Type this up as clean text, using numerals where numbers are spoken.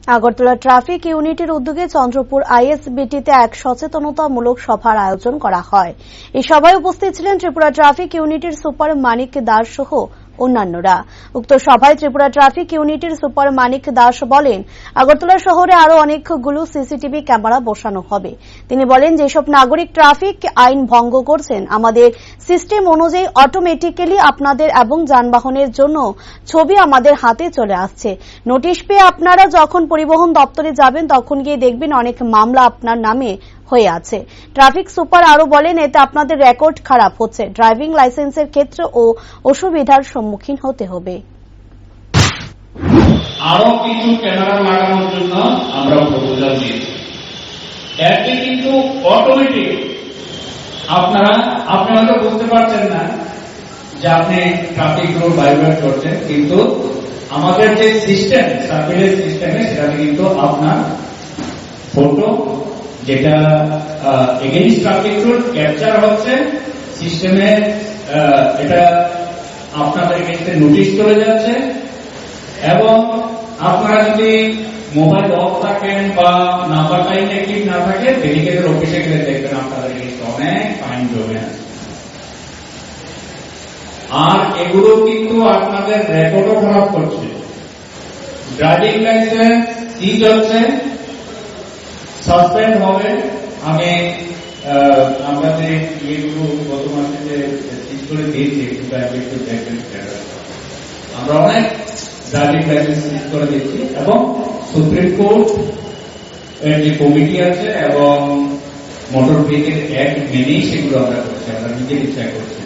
Agartala traffic ইউনিটের উদ্যোগে চন্দ্রপুর আইএসবিটিতে এক সচেতনতামূলক সভার আয়োজন করা হয়। এই সভায় উপস্থিত ছিলেন ত্রিপুরা ট্রাফিক ইউনিটের সুপার মানিক দাস সহ অন্যান্যরা। উক্ত সভায় ত্রিপুরা ট্রাফিক ইউনিটের সুপার মানিক দাস বলেন, আগরতলা শহরে আরো অনেকগুলো সিসিটিভি ক্যামেরা বসানো হবে। তিনি বলেন, যেসব নাগরিক ট্রাফিক আইন ভঙ্গ করছেন, আমাদের সিস্টেম অনুযায়ী অটোমেটিক্যালি আপনাদের এবং যানবাহনের জন্য ছবি আমাদের হাতে চলে আসছে। নোটিশ পেয়ে আপনারা যখন পরিবহন দপ্তরে যাবেন তখন গিয়ে দেখবেন অনেক মামলা আপনার নামে হয়ে আছে। ট্রাফিক সুপার আরো বলেন, এতে আপনাদের রেকর্ড খারাপ হচ্ছে, ড্রাইভিং লাইসেন্সের ক্ষেত্রে ও অসুবিধার সম্মুখীন হতে হবে। আরো কিছু ক্যামেরা লাগানোর জন্য আমরা প্রপোজাল দিয়েছি। এতে কিন্তু অটোমেটিক আপনি হয়তো বুঝতে পারছেন না যে আপনি ট্রাফিক রুল ভায়োলেট করছেন, কিন্তু আমাদের যে সিস্টেম সার্ভিলেন্স সিস্টেমে সেটাতে কিন্তু আপনার ফটো যেটা এগেইনস্ট ট্রাফিক রুল ক্যাপচার হচ্ছে সিস্টেমে, এটা আপনাদের এগেইনস্টে নোটিশ চলে যাচ্ছে। এবং আপনারা যদি মোবাইল অফ থাকেন বা নাম্বারটা ইনঅ্যাক্টিভ না থাকে, ডেডিকেটেড অফিসে গেলে দেখবেন আপনাদের এগেইনস্টে অনেক ফাইন জমে আছে। আর এগুলো কিন্তু আপনাদের রেকর্ডও খারাপ করছে। ড্রাইভিং লাইসেন্স সিজ হচ্ছে, সাসপেন্ড হবে। আমরা যে ইয়েগুলো গত মাসে যে সিজ করে দিয়েছি, একটু দেখবেন, আমরা অনেক ড্রাইভিং লাইসেন্স সিজ করে দিচ্ছি এবং সুপ্রিম কোর্ট এর যে কমিটি আছে এবং মোটর ভেহিকেল অ্যাক্ট মেনেই সেগুলো আমরা করছি, আমরা নিজের ইচ্ছা করছি।